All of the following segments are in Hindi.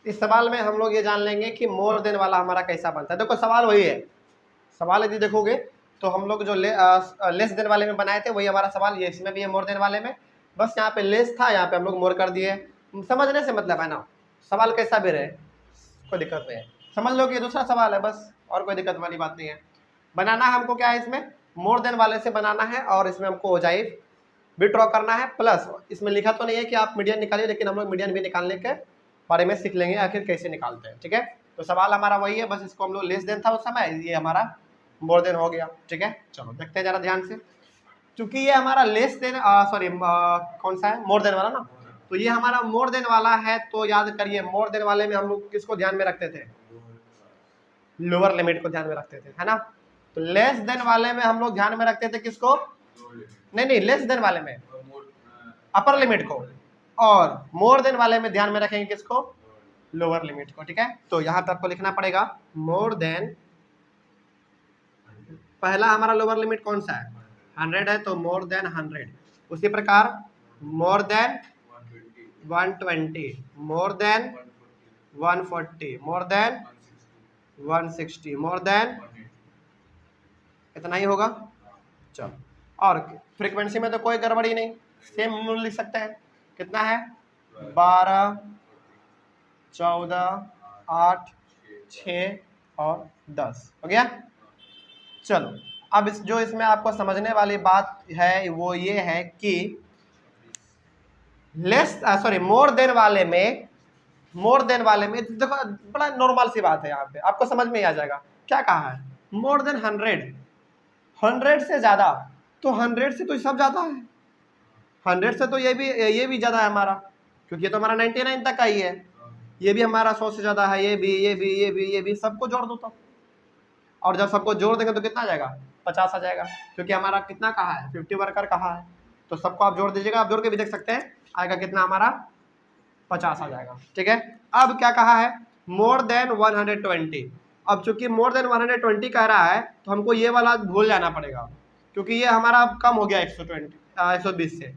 इस सवाल में हम लोग ये जान लेंगे कि मोर देन वाला हमारा कैसा बनता है। देखो सवाल वही है, सवाल यदि देखोगे तो हम लोग जो लेस देन वाले में बनाए थे वही हमारा सवाल ये इसमें भी है मोर देन वाले में, बस यहाँ पे लेस था, यहाँ पे हम लोग मोर कर दिए। समझने से मतलब है ना, सवाल कैसा भी रहे कोई दिक्कत नहीं है, समझ लो कि ये दूसरा सवाल है बस, और कोई दिक्कत वाली बात नहीं है। बनाना हमको क्या है, इसमें मोर देन वाले से बनाना है और इसमें हमको ओजाइव भी ड्रॉ करना है, प्लस इसमें लिखा तो नहीं है कि आप मीडियन निकालिए, लेकिन हम लोग मीडियन भी निकालने के बारे में सीख लेंगे आखिर कैसे निकालते हैं। ठीक है, तो सवाल हमारा वही है, बस इसको हम लोग लेस देन था उस समय, ये हमारा मोर देन हो गया। ठीक है, चलो देखते हैं जरा ध्यान से। क्योंकि ये हमारा लेस देन सॉरी कौन सा है, मोर देन वाला ना, तो ये हमारा मोर देन वाला है, तो याद करिए मोर देन वाले में हम लोग किसको ध्यान में रखते थे, लोअर लिमिट को ध्यान में रखते थे, है ना। तो लेस देन वाले में हम लोग ध्यान में रखते थे किसको, नहीं लेस देन वाले में अपर लिमिट को, और मोर देन वाले में ध्यान में रखेंगे किसको, लोअर लिमिट को। ठीक है, तो यहाँ पे आपको लिखना पड़ेगा मोर देन, पहला हमारा लोअर लिमिट कौन सा है, 100 है, तो मोर देन 100। उसी प्रकार more than 120, more than 140, more than 160, more than, इतना ही होगा। चलो, और फ्रीक्वेंसी में तो कोई गड़बड़ी नहीं, सेम मूल्य लिख सकते हैं। कितना है, 12, 14, 8, 6 और 10 हो गया। चलो, अब जो इसमें आपको समझने वाली बात है वो ये है कि मोर देन वाले में, देखो बड़ा नॉर्मल सी बात है, यहाँ पे आपको समझ में आ जाएगा क्या कहा है, मोर देन 100 से ज्यादा, तो 100 से तो सब ज्यादा है, 100 से तो ये भी ज्यादा है हमारा, क्योंकि ये तो हमारा 99 तक का ही है, ये भी हमारा 100 से ज्यादा है, ये भी सबको जोड़ दो तो, और जब सबको जोड़ देंगे तो कितना आ जाएगा, 50 आ जाएगा, क्योंकि हमारा कितना कहा है, 50 वर्कर कहा है, तो सबको आप जोड़ दीजिएगा, आप जोड़ के भी देख सकते हैं, आएगा कितना हमारा 50 आ जाएगा। ठीक है, अब क्या कहा है, मोर देन 120। अब चूंकि मोर देन 120 कह रहा है, तो हमको ये वाला भूल जाना पड़ेगा, क्योंकि ये हमारा कम हो गया 120 से,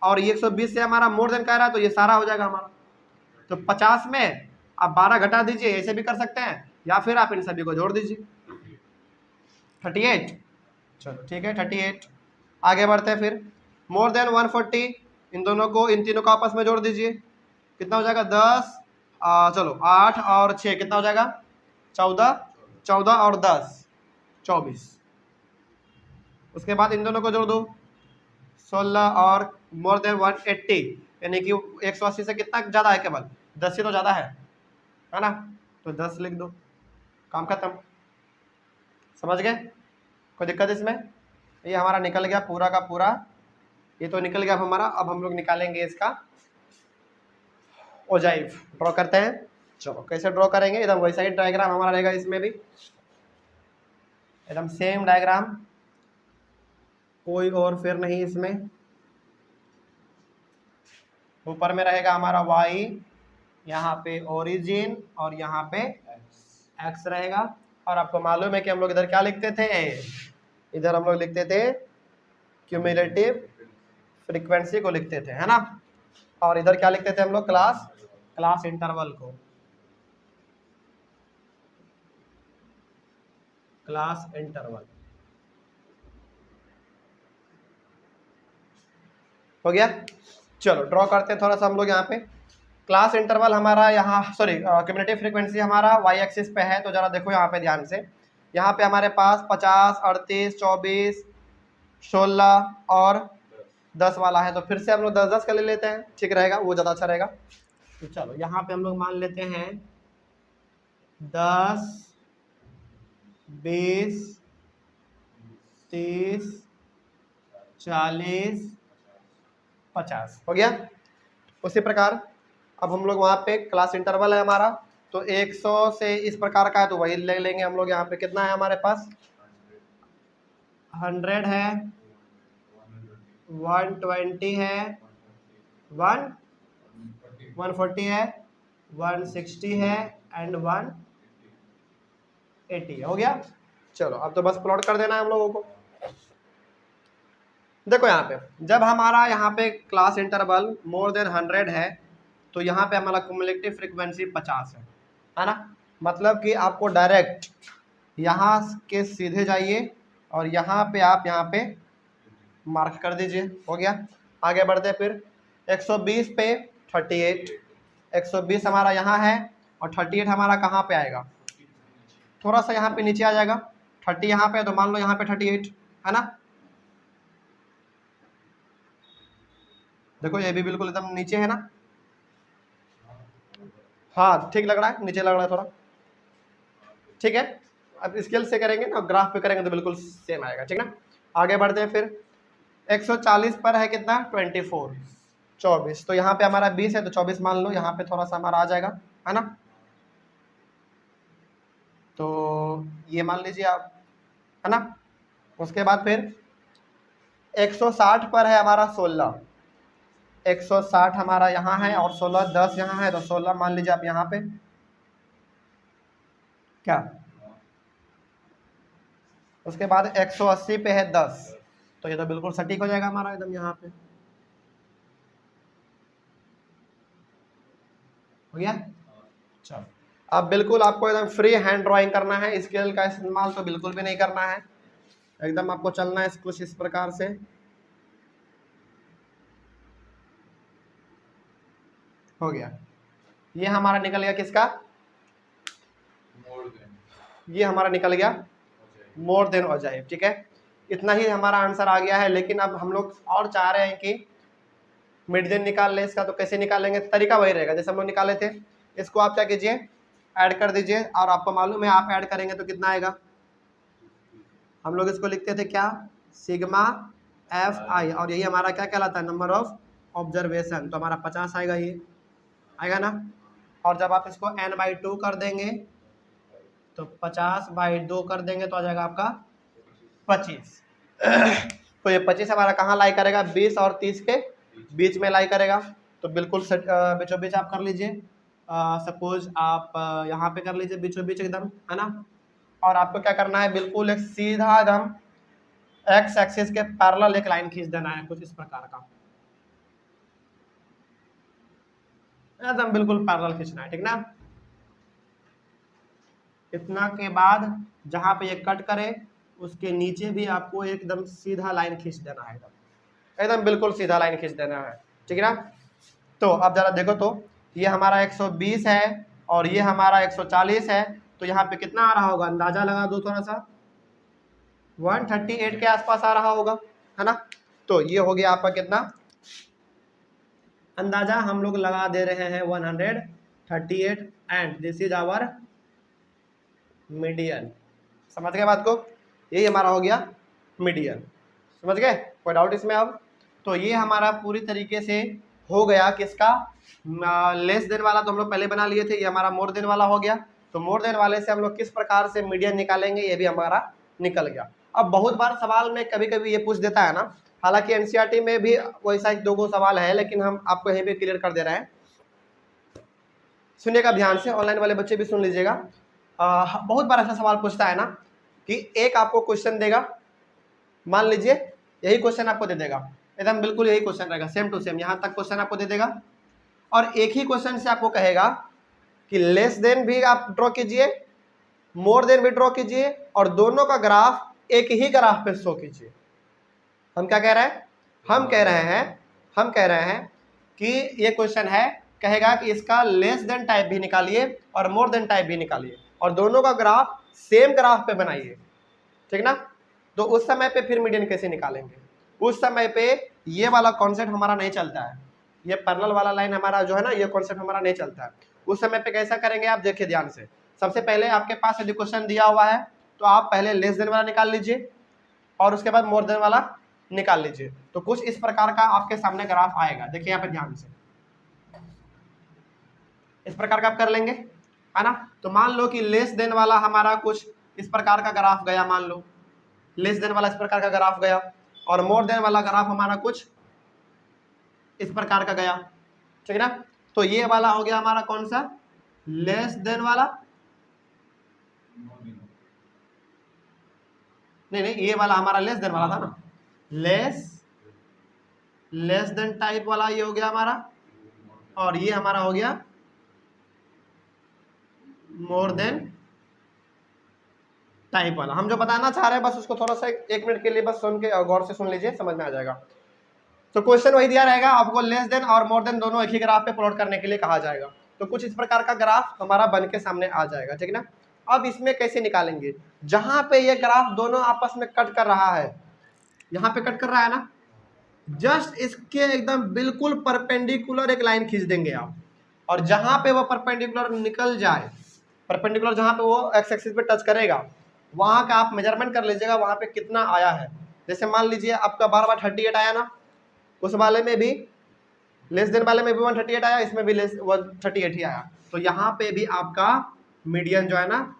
और ये 120 से हमारा मोर देन कह रहा है, तो ये सारा हो जाएगा हमारा। तो 50 में आप 12 घटा दीजिए, ऐसे भी कर सकते हैं, या फिर आप इन सभी को जोड़ दीजिए, 38। चलो ठीक है, 38। आगे बढ़ते हैं फिर, मोर देन 140, इन दोनों को, इन तीनों को आपस में जोड़ दीजिए, कितना हो जाएगा, 10, चलो 8 और 6 कितना हो जाएगा, 14, 14 और 10 24। उसके बाद इन दोनों को जोड़ दो, 16 और मोर देन 180, यानी कि 180 से कितना ज़्यादा है, केवल 10 से तो ज़्यादा है ना, तो 10 लिख दो, काम खत्म। समझ गए, कोई दिक्कत इसमें, ये हमारा निकल गया पूरा का पूरा, ये तो निकल गया हमारा। अब हम लोग निकालेंगे इसका ओजाइव, ड्रॉ करते हैं। चलो कैसे ड्रॉ करेंगे, एकदम वैसा ही डायग्राम हमारा रहेगा, इसमें भी एकदम सेम डायग्राम, कोई और फिर नहीं इसमें। ऊपर में रहेगा हमारा y, यहाँ पे ओरिजिन और यहाँ पे x रहेगा, और आपको मालूम है कि हम लोग इधर क्या लिखते थे, इधर हम लोग लिखते थे क्यूमुलेटिव फ्रीक्वेंसी को लिखते थे, है ना, और इधर क्या लिखते थे हम लोग, क्लास इंटरवल को, क्लास इंटरवल हो गया। चलो ड्रॉ करते हैं थोड़ा सा हम लोग यहाँ पे, क्लास इंटरवल हमारा यहाँ, सॉरी क्यूमुलेटिव फ्रीक्वेंसी हमारा y एक्सिस पे है, तो जरा देखो यहाँ पे ध्यान से, यहाँ पे हमारे पास 50, 38, 24, 16 और 10 वाला है, तो फिर से हम लोग 10-10 का ले लेते हैं, ठीक रहेगा, वो ज़्यादा अच्छा रहेगा। तो चलो यहाँ पे हम लोग मान लेते हैं 10, 20, 30, 40, 50 हो गया। उसी प्रकार अब हम लोग वहाँ पे क्लास इंटरवल है हमारा, तो 100 से इस प्रकार का है, तो वही ले लेंगे हम लोग। यहाँ पे कितना है हमारे पास, 100 है, 120 है, 140 है, 160 है एंड 180 हो गया। चलो अब तो बस प्लॉट कर देना है हम लोगों को। देखो यहाँ पे जब हमारा यहाँ पे क्लास इंटरवल मोर देन 100 है, तो यहाँ पे हमारा क्युमुलेटिव फ्रीक्वेंसी 50 है ना। मतलब कि आपको डायरेक्ट यहाँ के सीधे जाइए और यहाँ पे आप यहाँ पे मार्क कर दीजिए, हो गया। आगे बढ़ते फिर 120 पे 38, 120 हमारा यहाँ है और 38 हमारा कहाँ पे आएगा, थोड़ा सा यहाँ पे नीचे आ जाएगा। 30 यहाँ पे, तो मान लो यहाँ पे 38 है ना। देखो ये भी बिल्कुल एकदम नीचे है ना। हाँ ठीक लग रहा है, नीचे लग रहा है थोड़ा, ठीक है। अब स्केल से करेंगे ना, ग्राफ पे करेंगे तो बिल्कुल सेम आएगा, ठीक ना। आगे बढ़ते हैं फिर 140 पर है कितना 24, तो यहाँ पे हमारा 20 है तो 24 मान लो, यहाँ पे थोड़ा सा हमारा आ जाएगा है ना। तो ये मान लीजिए आप, है ना। उसके बाद फिर 160 पर है हमारा 16, 160 हमारा यहाँ है और 16 10 यहाँ है, तो 16 मान लीजिए आप यहाँ पे क्या। उसके बाद 180 पे है 10, तो ये तो बिल्कुल सटीक हो जाएगा हमारा एकदम यहाँ पे, हो गया। चलो अब बिल्कुल आपको एकदम फ्री हैंड ड्राइंग करना है, स्केल का इस्तेमाल तो बिल्कुल भी नहीं करना है, एकदम आपको चलना है कुछ इस प्रकार से। हो गया, ये हमारा निकल गया किसका, ये हमारा निकल गया मोर देन अजाइब, ठीक है। इतना ही हमारा आंसर आ गया है। लेकिन अब हम लोग और चाह रहे हैं कि मिड देन निकाल लें इसका, तो कैसे निकालेंगे, तरीका वही रहेगा जैसे हम लोग निकाले थे। इसको आप क्या कीजिए, ऐड कर दीजिए, और आपको मालूम है आप ऐड करेंगे तो कितना आएगा। हम लोग इसको लिखते थे क्या, सिग्मा एफ आई, और यही हमारा क्या कहलाता है, नंबर ऑफ ऑब्जर्वेशन, तो हमारा 50 आएगा, ये आएगा ना। और जब आप इसको n/2 कर देंगे तो 50/2 कर देंगे तो आ जाएगा आपका 25। तो ये 25 हमारा कहाँ लाई करेगा, 20 और 30 के बीच में लाई करेगा। तो बिल्कुल बीचों बीच आप कर लीजिए, सपोज आप यहाँ पे कर लीजिए बीचों बीच एकदम, है ना। और आपको क्या करना है, बिल्कुल एक सीधा एकदम एक्स एक्सिस के पैरेलल एक लाइन खींच देना है, कुछ इस प्रकार का एकदम बिल्कुल पैरेलल खींचना है, ठीक ना। इतना के बाद जहां पे ये कट करे उसके नीचे भी आपको एकदम सीधा लाइन खींच देना है, एकदम बिल्कुल सीधा लाइन खींच देना है, ठीक है ना। तो अब जरा देखो, तो ये हमारा 120 है और ये हमारा 140 है, तो यहाँ पे कितना आ रहा होगा, अंदाजा लगा दो थोड़ा सा, 138 के आसपास आ रहा होगा, है ना। तो ये हो गया आपका कितना, अंदाजा हम लोग लगा दे रहे हैं 138, and this is our median. समझ गए बात को, यही हमारा हो गया मीडियन, समझ गए, कोई डाउट इसमें अब। तो ये हमारा पूरी तरीके से हो गया किसका, लेस देन वाला तो हम लोग पहले बना लिए थे, ये हमारा मोर देन वाला हो गया। तो मोर देन वाले से हम लोग किस प्रकार से मीडियन निकालेंगे, ये भी हमारा निकल गया। अब बहुत बार सवाल में कभी कभी ये पूछ देता है ना, हालांकि एनसीईआरटी में भी वैसा ही 2 सवाल है, लेकिन हम आपको यहीं पे क्लियर कर दे रहे हैं, सुनिएगा ध्यान से, ऑनलाइन वाले बच्चे भी सुन लीजिएगा। बहुत बार ऐसा सवाल पूछता है ना कि एक आपको क्वेश्चन देगा, मान लीजिए यही क्वेश्चन आपको दे देगा, एकदम बिल्कुल यही क्वेश्चन रहेगा, सेम टू सेम यहाँ तक क्वेश्चन आपको दे देगा, और एक ही क्वेश्चन से आपको कहेगा कि लेस देन भी आप ड्रॉ कीजिए, मोर देन भी ड्रॉ कीजिए, और दोनों का ग्राफ एक ही ग्राफ पे शो कीजिए। हम क्या कह रहे हैं, हम कह रहे हैं कि ये क्वेश्चन है, कहेगा कि इसका लेस देन टाइप भी निकालिए और मोर देन टाइप भी निकालिए, और दोनों का ग्राफ सेम ग्राफ पे बनाइए, ठीक ना। तो उस समय पे फिर मीडियन कैसे निकालेंगे, उस समय पे ये वाला कॉन्सेप्ट हमारा नहीं चलता है, ये पैरेलल वाला लाइन हमारा जो है ना, ये कॉन्सेप्ट हमारा नहीं चलता है। उस समय पे कैसा करेंगे आप देखिए ध्यान से, सबसे पहले आपके पास यदि क्वेश्चन दिया हुआ है तो आप पहले लेस देन वाला निकाल लीजिए और उसके बाद मोर देन वाला निकाल लीजिए, तो कुछ इस प्रकार का आपके सामने ग्राफ आएगा। देखिए यहाँ पे ध्यान से, इस प्रकार का आप कर लेंगे, है ना। तो मान लो कि लेस देन वाला हमारा कुछ इस प्रकार का ग्राफ गया, मान लो लेस देन वाला इस प्रकार का ग्राफ गया, और मोर देन वाला ग्राफ हमारा कुछ इस प्रकार का गया, ठीक है ना। तो ये वाला हो गया हमारा कौन सा, लेस देन वाला, नहीं ये वाला हमारा लेस देन वाला था ना, लेस देन टाइप वाला ये हो गया हमारा और ये हमारा हो गया मोर देन टाइप वाला। हम जो बताना चाह रहे हैं बस उसको थोड़ा सा 1 मिनट के लिए बस सुन के गौर से सुन लीजिए, समझ में आ जाएगा। तो क्वेश्चन वही दिया रहेगा, आपको लेस देन और मोर देन दोनों एक ही ग्राफ पे प्लॉट करने के लिए कहा जाएगा। तो कुछ इस प्रकार का ग्राफ हमारा बन के सामने आ जाएगा, ठीक ना। अब इसमें कैसे निकालेंगे, जहां पे ये ग्राफ दोनों आपस में कट कर रहा है, यहाँ पे कट कर रहा है ना, जस्ट इसके एकदम बिल्कुल परपेंडिकुलर एक लाइन खींच देंगे आप, और जहां पे वो परपेंडिकुलर निकल जाए, परपेंडिकुलर जहां पे वो एक्स एक्सिस पे टच करेगा, वहां का आप मेजरमेंट कर लीजिएगा वहां पे कितना आया है। जैसे मान लीजिए आपका 12/38 आया ना, उस वाले में भी लेस देन वाले में भी 138 आया, इसमें भी लेस 138 ही आया। तो यहाँ पे भी आपका मीडियन जो है ना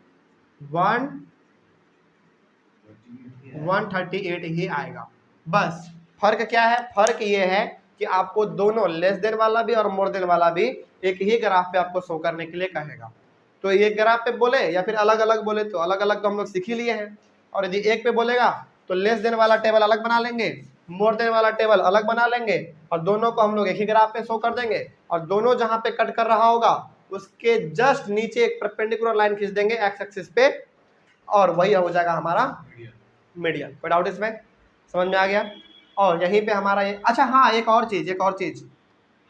138 ही आएगा। बस फर्क क्या है, फर्क ये है कि आपको दोनों लेस देन वाला भी और मोर देन वाला भी एक ही ग्राफ पे आपको शो करने के लिए कहेगा। तो ये ग्राफ पे बोले या फिर अलग अलग बोले तो अलग अलग तो हम लोग सीख ही लिए हैं, और यदि एक पे बोलेगा तो लेस देन वाला टेबल अलग बना लेंगे, मोर देन वाला टेबल अलग बना लेंगे, और दोनों को हम लोग एक ही ग्राफ पे शो कर देंगे, और दोनों जहां पे कट कर रहा होगा उसके जस्ट नीचे एक परपेंडिकुलर लाइन खींच देंगे एक्स एक्सिस पे, और वही हो जाएगा हमारा मीडियन। कोई डाउट इसमें, समझ में आ गया। और यहीं पे हमारा ये, अच्छा हाँ एक और चीज,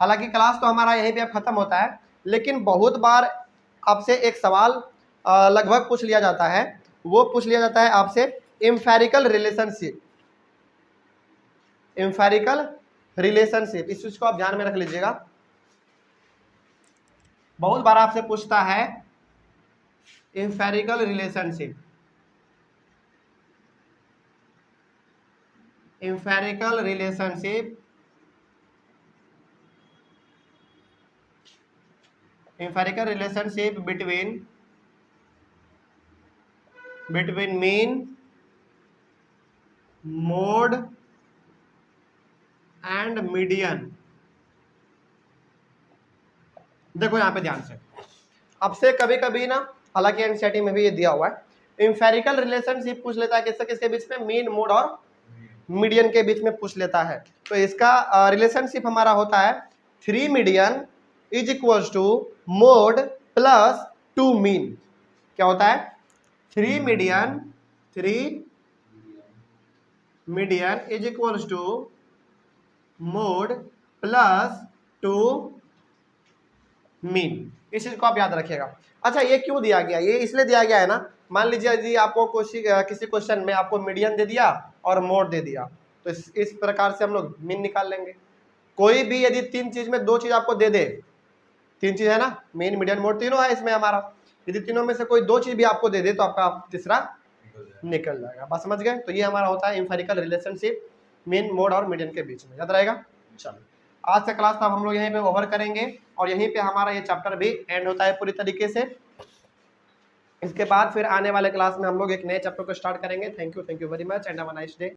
हालांकि क्लास तो हमारा यहीं पे अब खत्म होता है, लेकिन बहुत बार आपसे एक सवाल लगभग पूछ लिया जाता है, वो पूछ लिया जाता है आपसे एम्फेरिकल रिलेशनशिप। एम्फेरिकल रिलेशनशिप, इस चीज को आप ध्यान में रख लीजिएगा। बहुत बार आपसे पूछता है empirical relationship, empirical relationship, empirical relationship between mean, mode and median. देखो यहाँ पे ध्यान से, अब से कभी कभी ना, हालांकि एनसीईआरटी में भी ये दिया हुआ है, एम्फेरिकल रिलेशनशिप पूछ लेता है किससे किसके बीच में, मीन, मोड और मीडियन के बीच में पूछ लेता है। तो इसका रिलेशनशिप हमारा होता है 3 median is equals to mode plus 2 mean. क्या होता है, 3 median is equals to mode plus 2 mean. इस चीज को आप याद रखिएगा। अच्छा ये क्यों दिया गया, ये इसलिए दिया गया है ना, मान लीजिए यदि आपको किसी क्वेश्चन में आपको मीडियन दे दिया और मोड दे दिया, तो इस प्रकार से हम लोग मीन निकाल लेंगे। कोई भी यदि 3 चीज में 2 चीज आपको दे दे, 3 चीज है ना, मीन, मीडियन, मोड तीनों है इसमें हमारा, यदि तीनों में से कोई 2 चीज भी आपको दे दे तो आपका तीसरा निकल जाएगा। बात समझ गए। तो ये हमारा होता है एम्फेरिकल रिलेशनशिप मीन, मोड और मीडियन के बीच में, याद रहेगा। चलो आज का क्लास तब हम लोग यहीं पे ओवर करेंगे, और यहीं पे हमारा ये चैप्टर भी एंड होता है पूरी तरीके से। इसके बाद फिर आने वाले क्लास में हम लोग एक नए चैप्टर को स्टार्ट करेंगे। Thank you very much and have a nice day.